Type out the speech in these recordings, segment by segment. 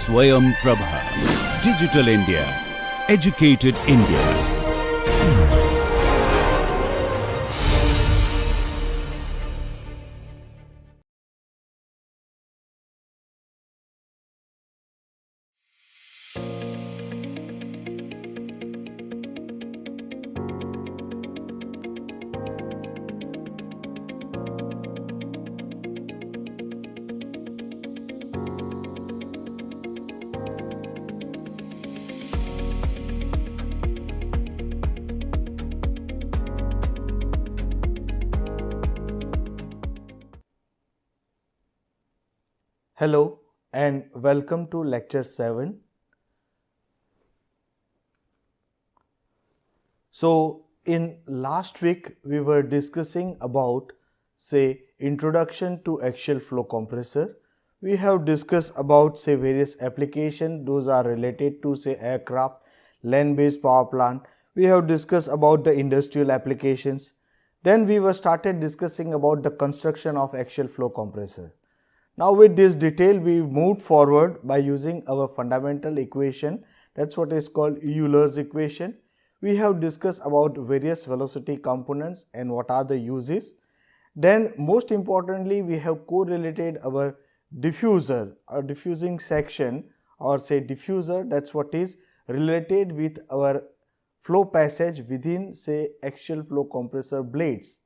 Swayam Prabha. Digital India. Educated India. Hello and welcome to lecture 7. So in last week we were discussing about introduction to axial flow compressor. We have discussed about various applications, those are related to aircraft, land based power plant. We have discussed about the industrial applications. Then we were started discussing about the construction of axial flow compressor. Now with this detail we moved forward by using our fundamental equation, that's what is called Euler's equation. We have discussed about various velocity components and what are the uses. Then most importantly we have correlated our diffuser or diffusing section or diffuser, that's what is related with our flow passage within axial flow compressor blades.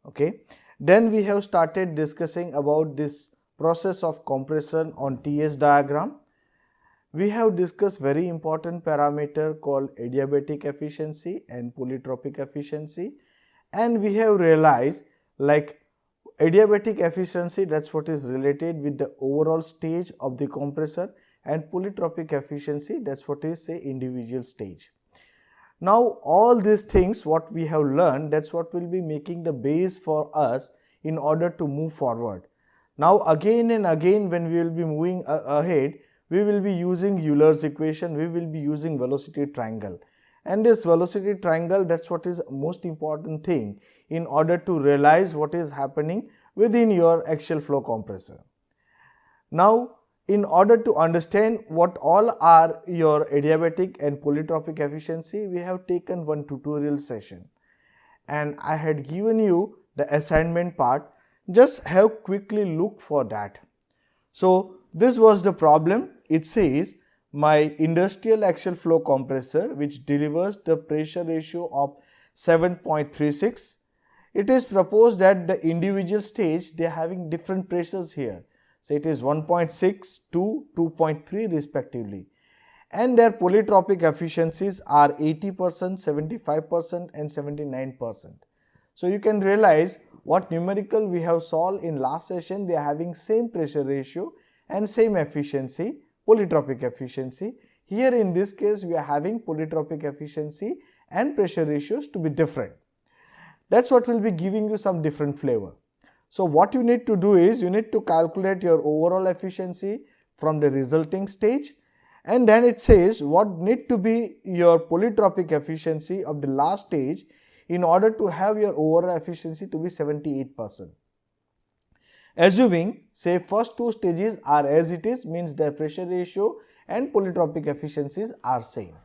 Okay. Then we have started discussing about this process of compression on TS diagram. We have discussed very important parameter called adiabatic efficiency and polytropic efficiency, and we have realized like adiabatic efficiency, that's what is related with the overall stage of the compressor, and polytropic efficiency, that's what is individual stage. Now all these things what we have learned, that's what will be making the base for us in order to move forward. Now again and again when we will be moving ahead, we will be using Euler's equation, we will be using velocity triangle, and this velocity triangle, that's what is most important thing in order to realize what is happening within your axial flow compressor. Now in order to understand what all are your adiabatic and polytropic efficiency, we have taken one tutorial session and I had given you the assignment part. Just have quickly look for that. So this was the problem. It says my industrial axial flow compressor which delivers the pressure ratio of 7.36. It is proposed that the individual stage they are having different pressures here. So it is 1.6 to 2.3 respectively, and their polytropic efficiencies are 80%, 75% and 79%. So you can realize what numerical we have solved in last session, they are having same pressure ratio and same efficiency, polytropic efficiency. Here in this case we are having polytropic efficiency and pressure ratios to be different. That's what will be giving you some different flavor. So what you need to do is you need to calculate your overall efficiency from the resulting stage, and then it says what need to be your polytropic efficiency of the last stage in order to have your overall efficiency to be 78%. Assuming first two stages are as it is, means their pressure ratio and polytropic efficiencies are same.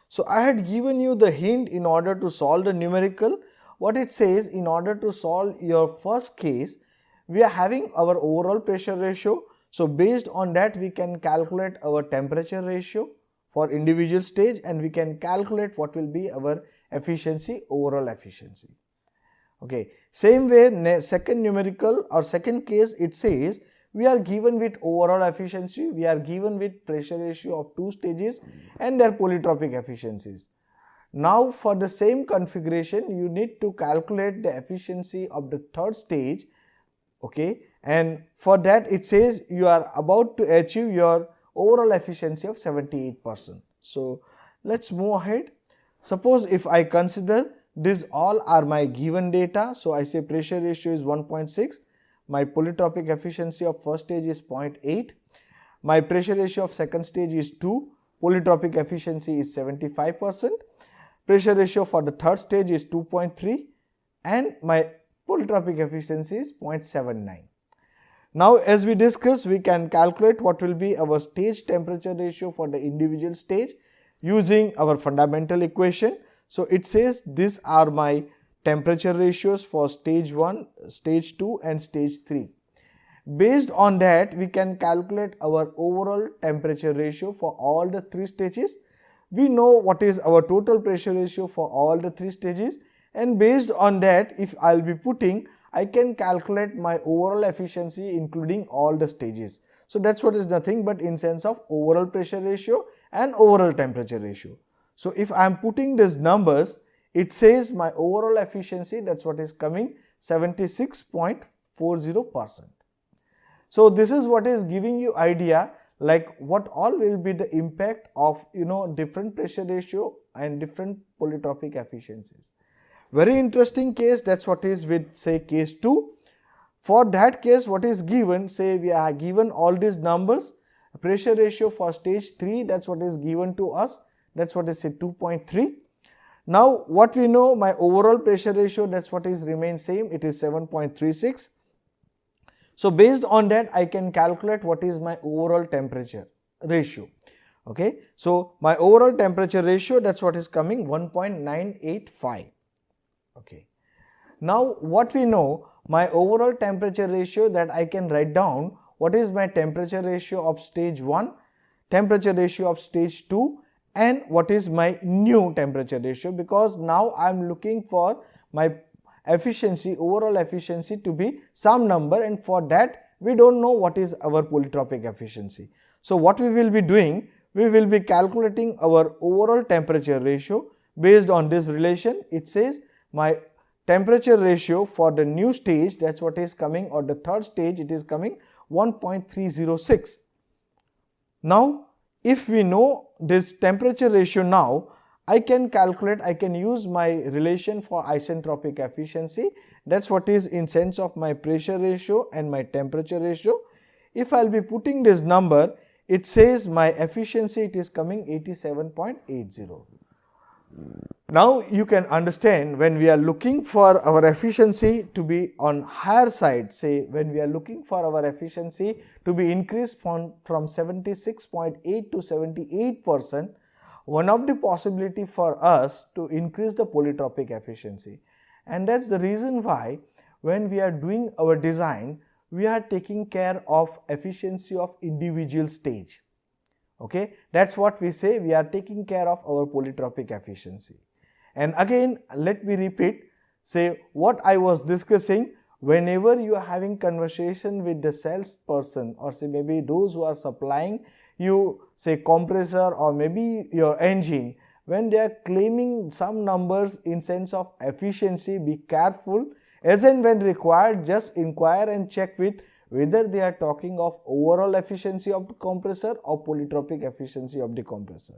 So I had given you the hint in order to solve the numerical. What it says, in order to solve your first case, we are having our overall pressure ratio. So based on that we can calculate our temperature ratio for individual stage, and we can calculate what will be our efficiency, overall efficiency. Okay, same way second numerical or second case, it says we are given with overall efficiency, we are given with pressure ratio of two stages and their polytropic efficiencies. Now for the same configuration you need to calculate the efficiency of the third stage. Okay, and for that it says you are about to achieve your overall efficiency of 78%. So let's move ahead. Suppose if I consider these all are my given data, so I say pressure ratio is 1.6, my polytropic efficiency of first stage is 0.8, my pressure ratio of second stage is 2, polytropic efficiency is 75%, pressure ratio for the third stage is 2.3, and my polytropic efficiency is 0.79. Now as we discussed, we can calculate what will be our stage temperature ratio for the individual stage using our fundamental equation. So it says these are my temperature ratios for stage 1, stage 2 and stage 3. Based on that, we can calculate our overall temperature ratio for all the 3 stages. We know what is our total pressure ratio for all the 3 stages, and based on that, if I will be putting, I can calculate my overall efficiency including all the stages. So that's what is nothing but in sense of overall pressure ratio and overall temperature ratio. So if I am putting these numbers, it says my overall efficiency, that's what is coming, 76.40%. So this is what is giving you idea like what all will be the impact of different pressure ratio and different polytropic efficiencies. Very interesting case, that's what is with say case 2. For that case, what is given, say we are given all these numbers, pressure ratio for stage 3, that's what is given to us, that's what is say 2.3. Now what we know, my overall pressure ratio, that's what is remain same, it is 7.36. So based on that, I can calculate what is my overall temperature ratio. Okay, so my overall temperature ratio, that's what is coming 1.985. Okay, now what we know, my overall temperature ratio, that I can write down what is my temperature ratio of stage 1, temperature ratio of stage 2 and what is my new temperature ratio, because now I am looking for my efficiency, overall efficiency to be some number, and for that we don't know what is our polytropic efficiency. So what we will be doing, we will be calculating our overall temperature ratio based on this relation. It says my temperature ratio for the new stage, that's what is coming, or the third stage, it is coming 1.306. Now if we know this temperature ratio, now I can calculate, I can use my relation for isentropic efficiency, that's what is in sense of my pressure ratio and my temperature ratio. If I will be putting this number, it says my efficiency, it is coming 87.80. Now you can understand, when we are looking for our efficiency to be on higher side, say when we are looking for our efficiency to be increased from 76.8 to 78%, one of the possibility for us to increase the polytropic efficiency, and that's the reason why when we are doing our design, we are taking care of efficiency of individual stage. Okay, that's what we say, we are taking care of our polytropic efficiency. And again, let me repeat, say what I was discussing, whenever you are having conversation with the salesperson, or say maybe those who are supplying you say compressor or maybe your engine, when they are claiming some numbers in sense of efficiency, be careful, as and when required, just inquire and check with whether they are talking of overall efficiency of the compressor or polytropic efficiency of the compressor.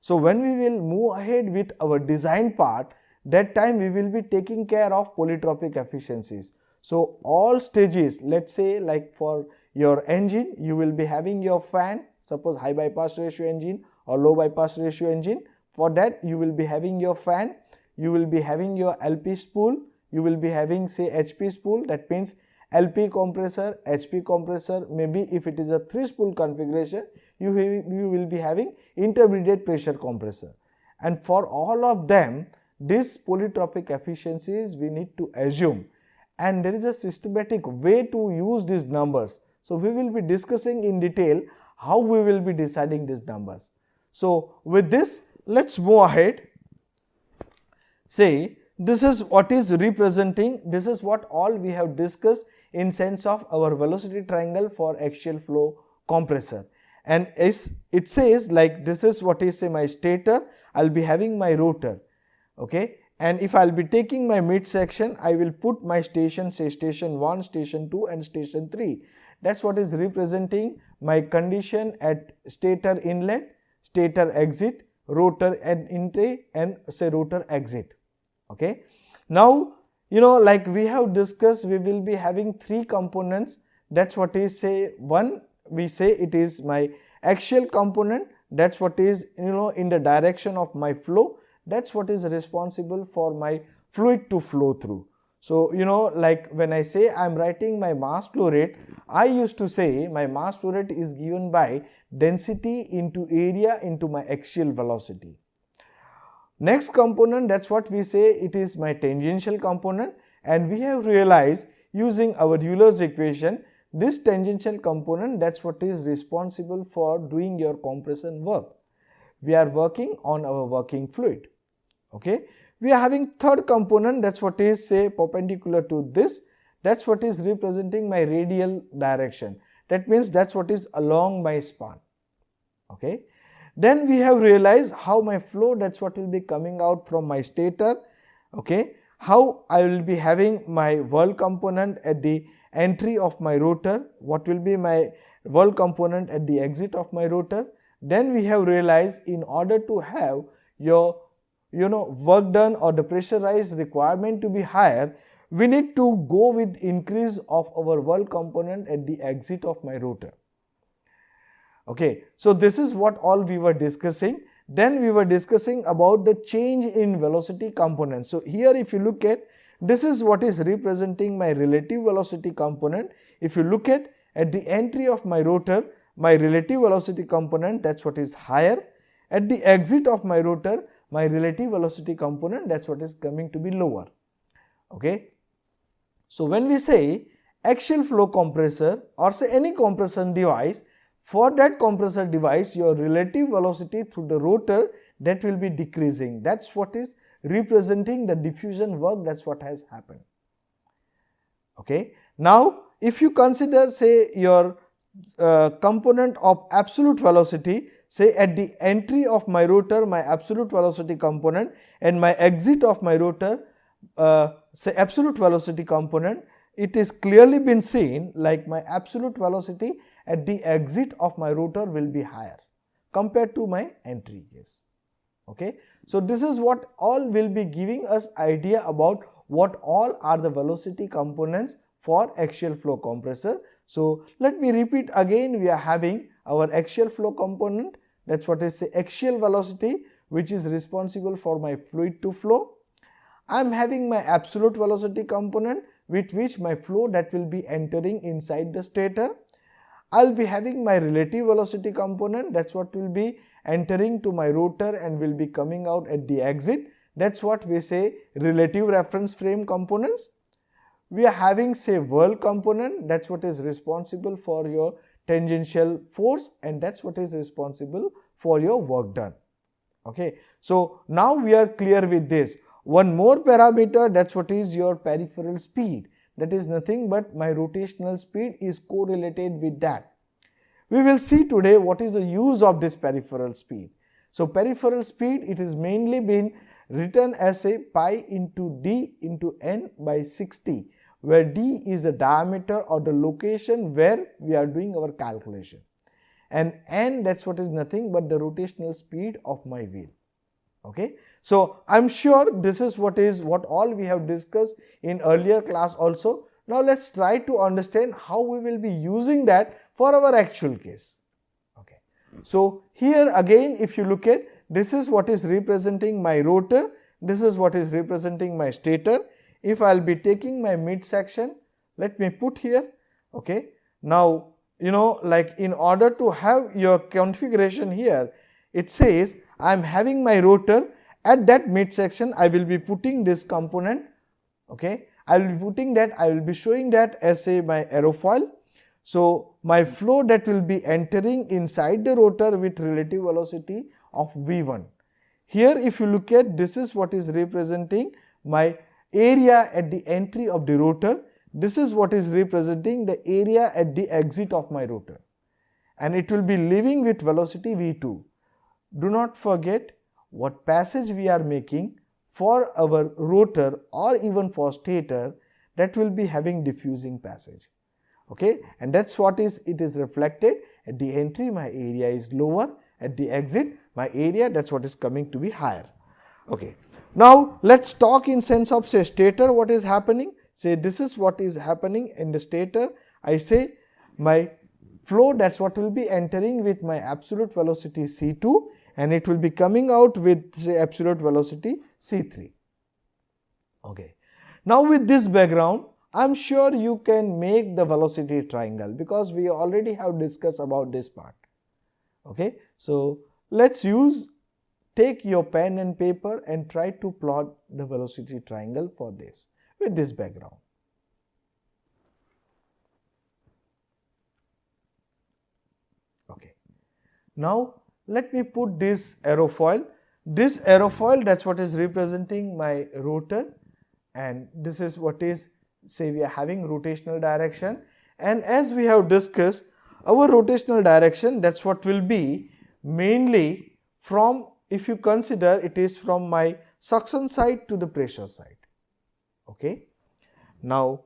So when we will move ahead with our design part, that time we will be taking care of polytropic efficiencies. So all stages, let's say like for your engine, you will be having your fan, suppose high bypass ratio engine or low bypass ratio engine. For that you will be having your fan, you will be having your LP spool, you will be having say HP spool, that means LP compressor, HP compressor, maybe if it is a 3 spool configuration, you will be having intermediate pressure compressor. And for all of them, these polytropic efficiencies we need to assume, and there is a systematic way to use these numbers. So we will be discussing in detail how we will be deciding these numbers. So with this, let's move ahead. Say this is what is representing, this is what all we have discussed in sense of our velocity triangle for axial flow compressor. And it says like this is what is say my stator, I will be having my rotor. Okay, and if I will be taking my mid section, I will put my station, say station 1, station 2 and station 3. That's what is representing my condition at stator inlet, stator exit, rotor and entry and say rotor exit. Okay, now like we have discussed, we will be having 3 components. That's what is say one, we say it is my axial component, that's what is in the direction of my flow, that's what is responsible for my fluid to flow through. So, like when I say I am writing my mass flow rate, I used to say my mass flow rate is given by density into area into my axial velocity. Next component, that's what we say, it is my tangential component, and we have realized using our Euler's equation, this tangential component, that's what is responsible for doing your compression work. We are working on our working fluid. Okay, we are having third component, that's what is say perpendicular to this, that's what is representing my radial direction. That means that's what is along my span. Okay, then we have realized how my flow, that's what will be coming out from my stator. Okay, how I will be having my whirl component at the entry of my rotor, what will be my whirl component at the exit of my rotor. Then we have realized in order to have your work done or the pressurized requirement to be higher, we need to go with increase of our whirl component at the exit of my rotor. Okay, so this is what all we were discussing. Then we were discussing about the change in velocity component. So here if you look at, this is what is representing my relative velocity component. If you look at the entry of my rotor, my relative velocity component, that's what is higher. At the exit of my rotor, my relative velocity component, that's what is coming to be lower. Okay, so when we say axial flow compressor or say any compression device, for that compressor device, your relative velocity through the rotor, that will be decreasing. That's what is representing the diffusion work, that's what has happened. Okay, now if you consider say your component of absolute velocity, say at the entry of my rotor, my absolute velocity component, and my exit of my rotor, say absolute velocity component, it is clearly been seen like my absolute velocity at the exit of my rotor will be higher compared to my entry case. Okay, so this is what all will be giving us idea about what all are the velocity components for axial flow compressor. So let me repeat again, we are having our axial flow component, that's what is the axial velocity, which is responsible for my fluid to flow. I am having my absolute velocity component with which my flow that will be entering inside the stator. I will be having my relative velocity component, that's what will be entering to my rotor and will be coming out at the exit. That's what we say relative reference frame components. We are having say whirl component, that's what is responsible for your tangential force and that's what is responsible for your work done. Okay, so now we are clear with this. One more parameter, that's what is your peripheral speed. That is nothing but my rotational speed is correlated with that. We will see today what is the use of this peripheral speed. So peripheral speed, it is mainly been written as a pi into d into n by 60, where d is the diameter or the location where we are doing our calculation, and n, that's what is nothing but the rotational speed of my wheel. Okay, so I'm sure this is what all we have discussed in earlier class also. Now let's try to understand how we will be using that for our actual case. Okay, so here again, if you look at, this is what is representing my rotor, this is what is representing my stator. If I'll be taking my midsection, let me put here. Okay, now like in order to have your configuration here, it says I am having my rotor at that midsection, I will be putting this component. Okay, I will be putting that, I will be showing that as a my aerofoil. So my flow that will be entering inside the rotor with relative velocity of v1. Here if you look at, this is what is representing my area at the entry of the rotor. This is what is representing the area at the exit of my rotor, and it will be leaving with velocity v2. Do not forget what passage we are making for our rotor or even for stator, that will be having diffusing passage. Okay, and that's what it is reflected at the entry, my area is lower, at the exit my area, that's what is coming to be higher. Okay, now let's talk in sense of say stator, what is happening. Say this is what is happening in the stator. I say my flow, that's what will be entering with my absolute velocity c2 and it will be coming out with say absolute velocity c3. Okay, Now with this background, I am sure you can make the velocity triangle because we already have discussed about this part. Okay, so let's take your pen and paper and try to plot the velocity triangle for this with this background. Okay, now let me put this aerofoil. This aerofoil, that's what is representing my rotor, and this is what is, say we are having rotational direction, and as we have discussed, our rotational direction, that's what will be mainly from, if you consider it is from my suction side to the pressure side. Okay, now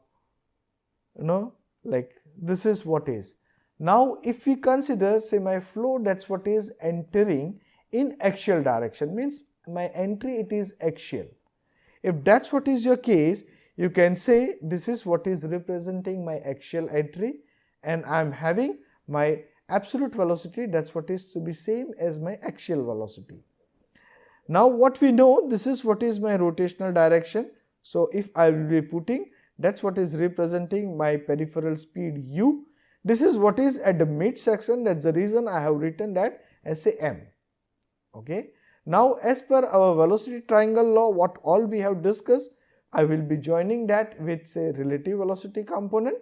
like this is what is. Now if we consider, say my flow, that's what is entering in axial direction, means my entry it is axial. If that's what is your case, you can say this is what is representing my axial entry, and I am having my absolute velocity, that's what is to be same as my axial velocity. Now what we know, this is what is my rotational direction. So if I will be putting, that's what is representing my peripheral speed u. This is what is at the mid section, that's the reason I have written that as a m. Okay. Now as per our velocity triangle law, what all we have discussed, I will be joining that with, say, relative velocity component.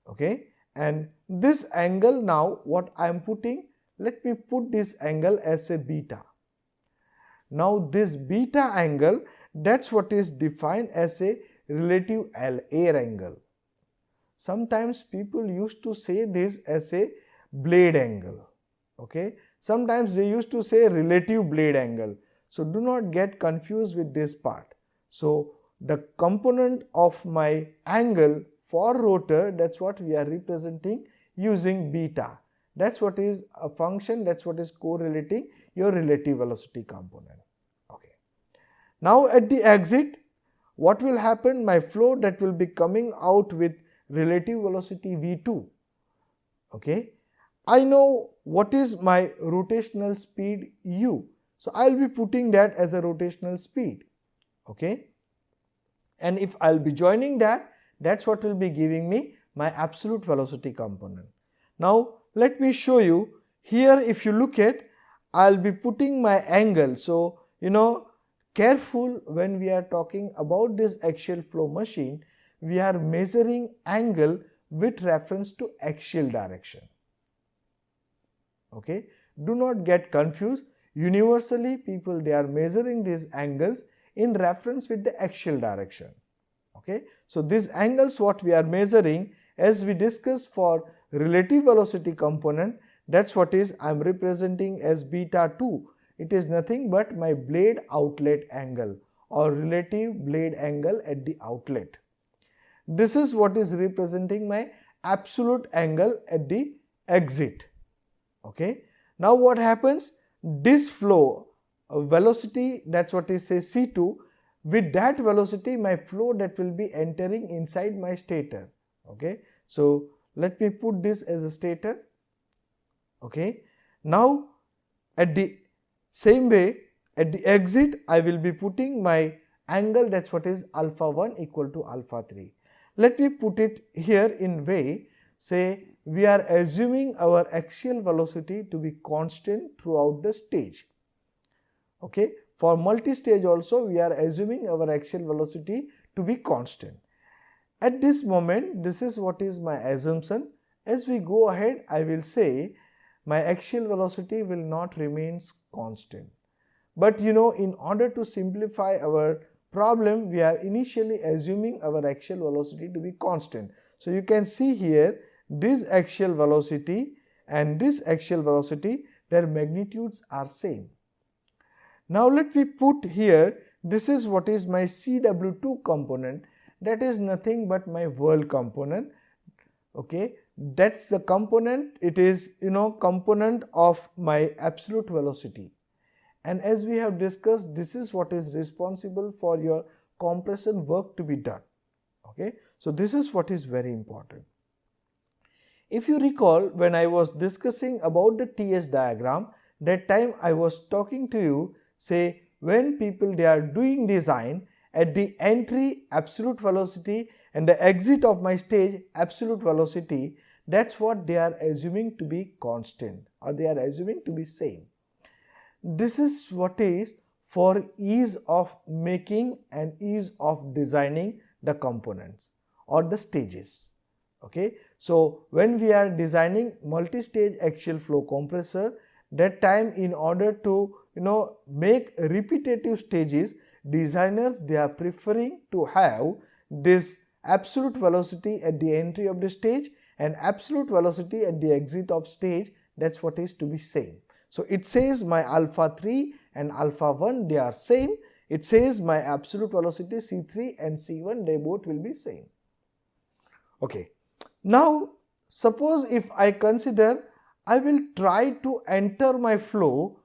Okay, and this angle, now what I am putting, let me put this angle as a beta. Now this beta angle, that's what is defined as a relative air angle. Sometimes people used to say this as a blade angle. Okay, sometimes they used to say relative blade angle. So do not get confused with this part. So the component of my angle for rotor, that's what we are representing using beta. That's what is a function, that's what is correlating your relative velocity component. Okay. Now at the exit, what will happen? My flow that will be coming out with relative velocity v2. Okay. I know what is my rotational speed u. So I will be putting that as a rotational speed. Okay. And if I will be joining that, that's what will be giving me my absolute velocity component. Now let me show you here. If you look at, I'll be putting my angle. So careful when we are talking about this axial flow machine, we are measuring angle with reference to axial direction. Okay, do not get confused. Universally people, they are measuring these angles in reference with the axial direction. Okay, so these angles what we are measuring, as we discussed for relative velocity component, that's what is I am representing as beta 2. It is nothing but my blade outlet angle or relative blade angle at the outlet. This is what is representing my absolute angle at the exit. Okay, now what happens? This flow velocity, that's what is say c2, with that velocity my flow that will be entering inside my stator. Okay, so let me put this as a stator. Okay, now at the same way at the exit I will be putting my angle, that's what is alpha 1 equal to alpha 3. Let me put it here in way, say we are assuming our axial velocity to be constant throughout the stage. Okay, for multi-stage also we are assuming our axial velocity to be constant. At this moment, this is what is my assumption. As we go ahead, I will say my axial velocity will not remain constant. But in order to simplify our problem, we are initially assuming our axial velocity to be constant. So you can see here this axial velocity and this axial velocity, their magnitudes are same. Now let me put here, this is what is my CW2 component, that is nothing but my whirl component. Okay, that's the component, it is component of my absolute velocity. And as we have discussed, this is what is responsible for your compression work to be done. Okay, so this is what is very important. If you recall, when I was discussing about the TS diagram, that time I was talking to you, say when people they are doing design at the entry absolute velocity and the exit of my stage absolute velocity, that's what they are assuming to be constant, or they are assuming to be same. This is what is for ease of making and ease of designing the components or the stages. Okay, so when we are designing multi-stage axial flow compressor, that time in order to make repetitive stages, designers they are preferring to have this absolute velocity at the entry of the stage and absolute velocity at the exit of stage. That's what is to be same. So it says my alpha 3 and alpha 1 they are same. It says my absolute velocity C3 and C1 they both will be same. Okay. Now suppose if I consider I will try to enter my flow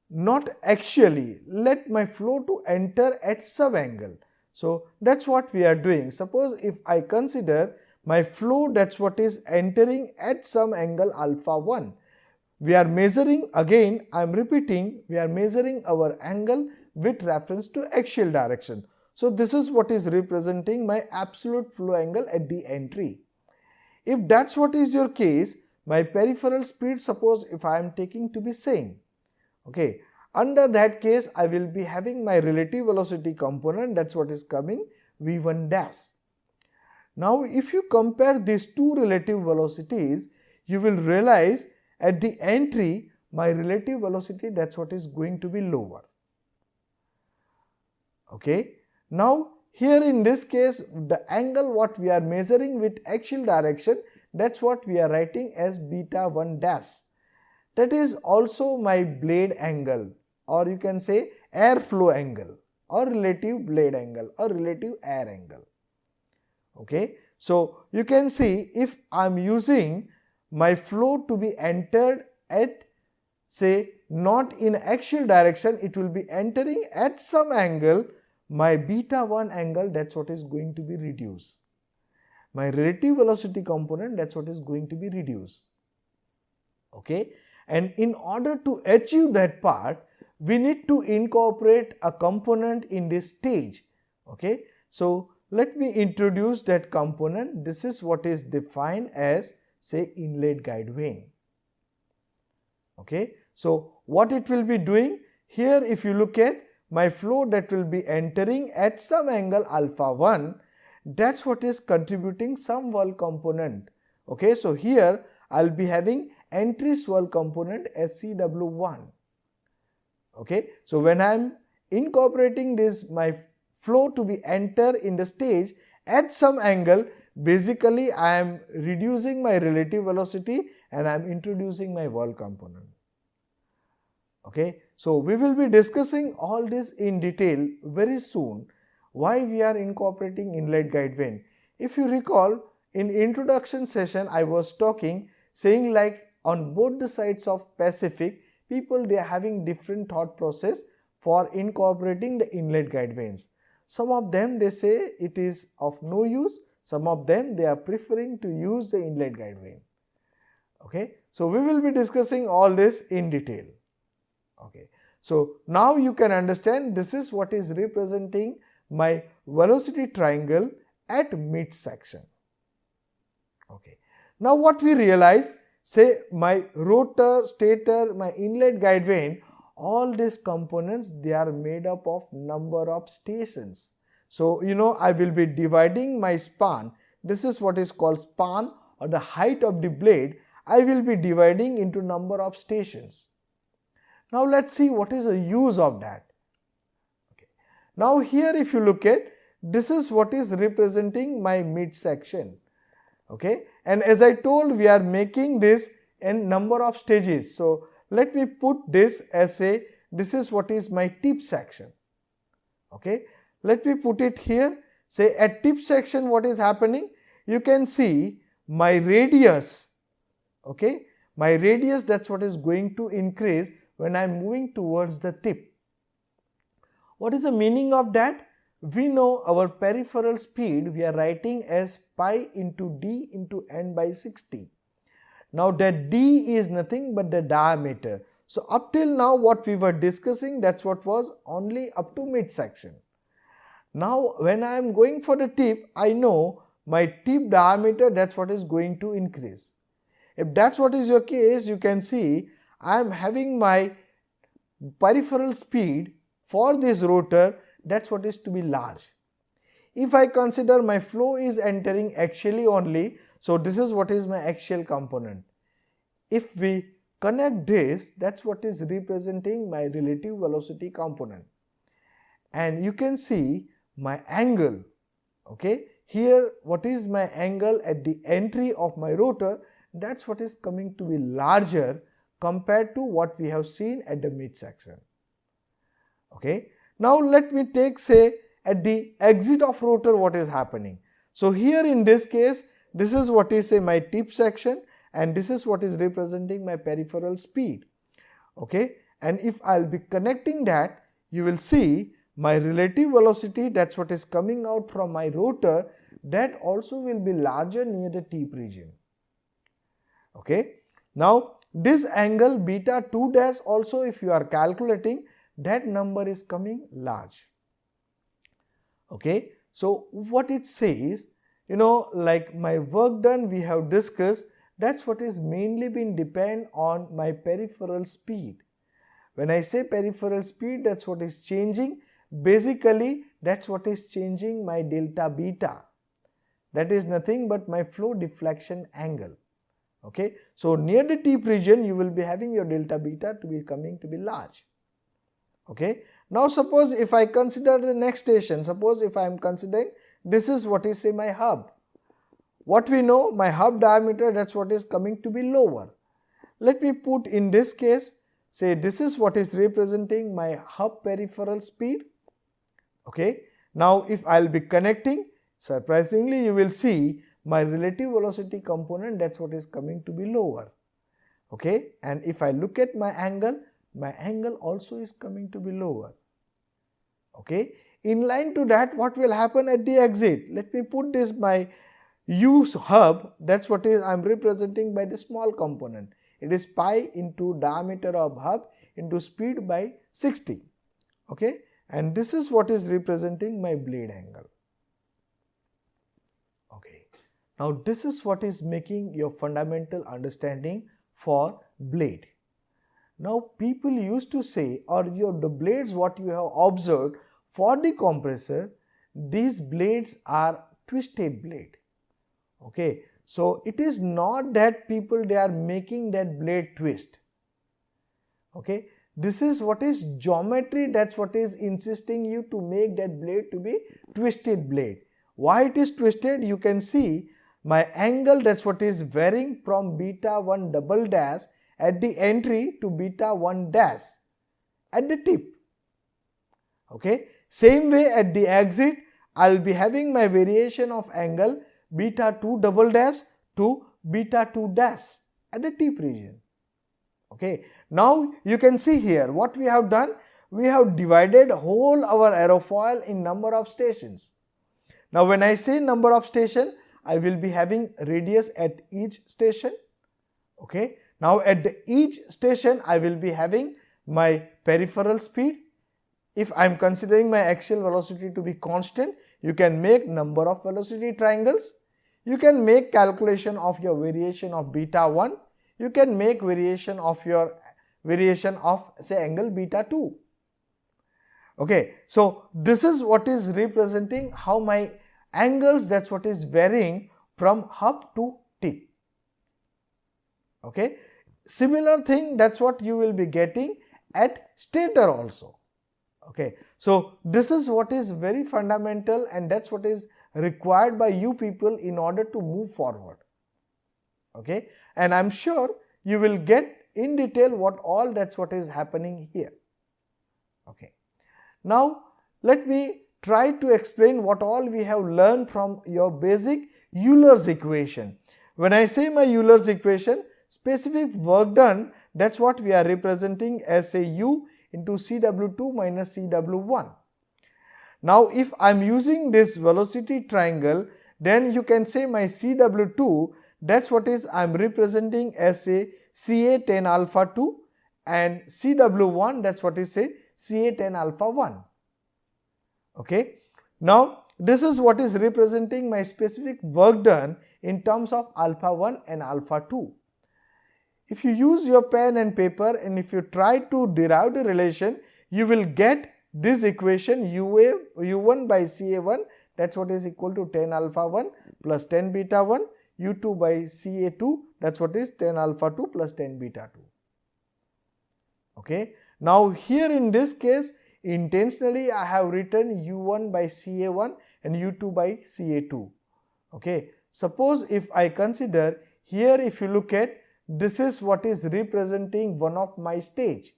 not axially, let my flow to enter at some angle. So that's what we are doing. Suppose if I consider my flow, that's what is entering at some angle alpha 1. We are measuring, again I am repeating, we are measuring our angle with reference to axial direction. So this is what is representing my absolute flow angle at the entry. If that's what is your case, my peripheral speed, suppose if I am taking to be same. Okay, under that case I will be having my relative velocity component, that's what is coming V1 dash. Now if you compare these two relative velocities, you will realize at the entry my relative velocity, that's what is going to be lower. Okay, now here in this case the angle what we are measuring with axial direction, that's what we are writing as beta 1 dash. That is also my blade angle, or you can say airflow angle, or relative blade angle, or relative air angle. Okay, so you can see if I am using my flow to be entered at say not in axial direction, it will be entering at some angle, my beta 1 angle, that's what is going to be reduced. My relative velocity component, that's what is going to be reduced. Okay, and in order to achieve that part, we need to incorporate a component in this stage. Okay, so let me introduce that component. This is what is defined as say inlet guide vane. Okay, so what it will be doing here, if you look at my flow that will be entering at some angle alpha 1, that's what is contributing some swirl component. Okay, so here I'll be having entry swirl component as CW1. Okay, so when I'm incorporating this my flow to be enter in the stage at some angle, basically I am reducing my relative velocity and I am introducing my swirl component. Okay, so we will be discussing all this in detail very soon, why we are incorporating inlet guide vane. If you recall, in introduction session I was talking saying like on both the sides of Pacific, people they are having different thought process for incorporating the inlet guide vanes. Some of them they say it is of no use, some of them they are preferring to use the inlet guide vane. Okay, so we will be discussing all this in detail. Okay, so now you can understand this is what is representing my velocity triangle at mid section. Okay, now what we realize, say my rotor, stator, my inlet guide vane, all these components they are made up of number of stations. So I will be dividing my span, this is what is called span or the height of the blade, I will be dividing into number of stations. Now let's see what is the use of that. Okay. Now here if you look at, this is what is representing my mid section. Okay, and as I told, we are making this in number of stages. So let me put this as a, this is what is my tip section. Okay, let me put it here. Say at tip section what is happening, you can see my radius. Okay, my radius, that's what is going to increase when I am moving towards the tip. What is the meaning of that? We know our peripheral speed we are writing as pi into d into n by 60. Now that d is nothing but the diameter. So up till now what we were discussing, that's what was only up to mid section. Now when I am going for the tip, I know my tip diameter, that's what is going to increase. If that's what is your case, you can see I am having my peripheral speed for this rotor, that's what is to be large. If I consider my flow is entering axially only, so this is what is my axial component. If we connect this, that's what is representing my relative velocity component. And you can see my angle, okay, here what is my angle at the entry of my rotor, that's what is coming to be larger compared to what we have seen at the midsection. Okay, now let me take, say, at the exit of rotor what is happening. So here in this case, this is what is, say, my tip section, and this is what is representing my peripheral speed. Okay, and if I'll be connecting that, you will see my relative velocity, that's what is coming out from my rotor, that also will be larger near the tip region. Okay, now this angle beta 2 dash also, if you are calculating, that number is coming large. Okay, so what it says, like my work done we have discussed, that's what is mainly been depend on my peripheral speed. When I say peripheral speed, that's what is changing. Basically, that's what is changing my delta beta. That is nothing but my flow deflection angle. Okay, so near the tip region, you will be having your delta beta to be coming to be large. Okay, now suppose if I consider the next station, suppose if I am considering this is what is, say, my hub. What we know, my hub diameter, that's what is coming to be lower. Let me put in this case, say this is what is representing my hub peripheral speed. Okay, now if I will be connecting, surprisingly you will see my relative velocity component, that's what is coming to be lower. Okay, and if I look at my angle also is coming to be lower. Okay, in line to that, what will happen at the exit? Let me put this my U hub, that's what is I am representing by the small component. It is pi into diameter of hub into speed by 60. Okay, and this is what is representing my blade angle. Okay, now this is what is making your fundamental understanding for blade. Now people used to say, or the blades what you have observed for the compressor, these blades are twisted blade. Okay, so it is not that people they are making that blade twist. Okay, this is what is geometry, that's what is insisting you to make that blade to be twisted blade. Why it is twisted? You can see my angle, that's what is varying from beta 1 double dash at the entry to beta 1 dash at the tip. Okay, same way at the exit, I will be having my variation of angle beta 2 double dash to beta 2 dash at the tip region. Okay, now you can see here what we have done, we have divided whole our aerofoil in number of stations. Now when I say number of station, I will be having radius at each station. Okay, now at each station I will be having my peripheral speed. If I am considering my axial velocity to be constant, you can make number of velocity triangles. You can make calculation of your variation of beta 1. You can make variation of your variation of, say, angle beta 2. Okay, so this is what is representing how my angles, that's what is varying from hub to tip. Okay, similar thing, that's what you will be getting at stator also. Okay, so this is what is very fundamental, and that's what is required by you people in order to move forward. Okay, and I'm sure you will get in detail what all that's what is happening here. Okay, now let me try to explain what all we have learned from your basic Euler's equation. When I say my Euler's equation, specific work done, that's what we are representing as a U into CW2 minus CW1. Now if I am using this velocity triangle, then you can say my CW2, that's what is I am representing as a CA tan alpha 2, and CW1, that's what is say CA tan alpha 1. Okay, Now this is what is representing my specific work done in terms of alpha 1 and alpha 2. If you use your pen and paper and if you try to derive the relation, you will get this equation u1 by ca1, that's what is equal to 10 alpha 1 plus 10 beta 1, u2 by ca2, that's what is 10 alpha 2 plus 10 beta 2. Okay. Now here in this case, intentionally I have written u1 by ca1 and u2 by ca2. Okay. Suppose if I consider here, if you look at, this is what is representing one of my stage.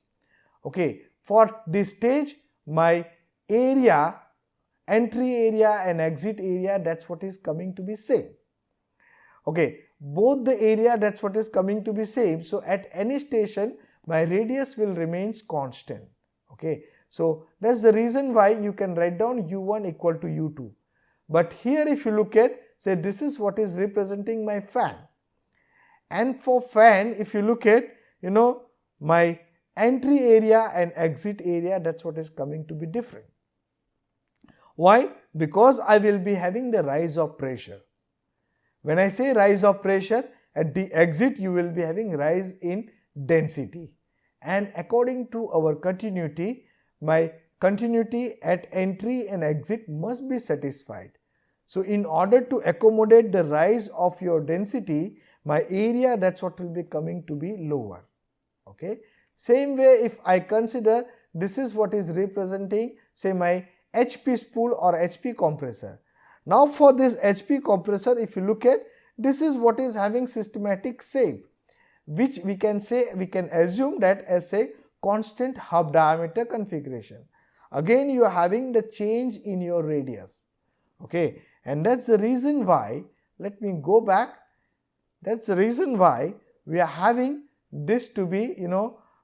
Okay. For this stage, my area, entry area and exit area, that's what is coming to be same. Okay. Both the area, that's what is coming to be same. So at any station, my radius will remains constant. Okay. So that's the reason why you can write down u1 equal to u2. But here if you look at, say this is what is representing my fan. And for fan, if you look at, my entry area and exit area, that's what is coming to be different. Why? Because I will be having the rise of pressure. When I say rise of pressure, at the exit you will be having rise in density. And according to our continuity, my continuity at entry and exit must be satisfied. So in order to accommodate the rise of your density, my area, that's what will be coming to be lower. Okay. Same way, if I consider this is what is representing, say, my HP spool or HP compressor. Now for this HP compressor, if you look at, this is what is having systematic shape, which we can assume that as a constant hub diameter configuration. Again, you are having the change in your radius. Okay. And that's the reason why, let me go back, that's the reason why we are having this to be,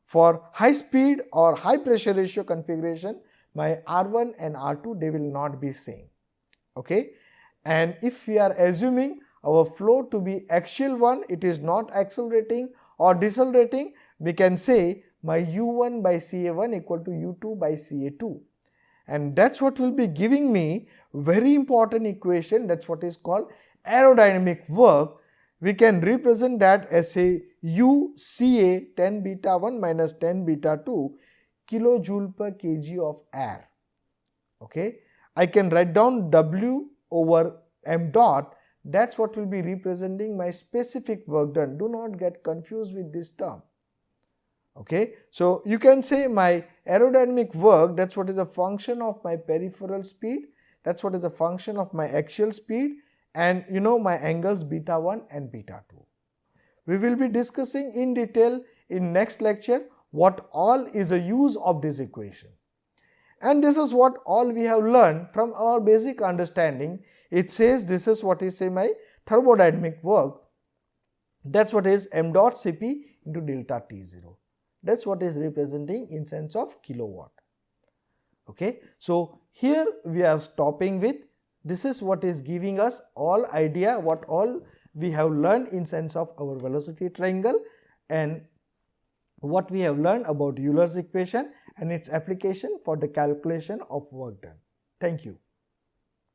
for high speed or high pressure ratio configuration, my R1 and R2, they will not be same. Okay. And if we are assuming our flow to be axial one, it is not accelerating or decelerating, we can say my u1 by ca1 equal to u2 by ca2. And that's what will be giving me very important equation, that's what is called aerodynamic work. We can represent that as a u ca 10 beta 1 minus 10 beta 2 kilojoule per kg of air. Okay. I can write down w over m dot, that's what will be representing my specific work done. Do not get confused with this term. Okay. So you can say my aerodynamic work, that's what is a function of my peripheral speed, that's what is a function of my axial speed, and my angles beta 1 and beta 2. We will be discussing in detail in next lecture what all is a use of this equation. And this is what all we have learned from our basic understanding. It says this is what is, say, my thermodynamic work, that's what is m dot Cp into delta T0. That's what is representing in sense of kilowatt. Okay. So here we are stopping with, this is what is giving us all idea what all we have learned in sense of our velocity triangle and what we have learned about Euler's equation and its application for the calculation of work done. Thank you.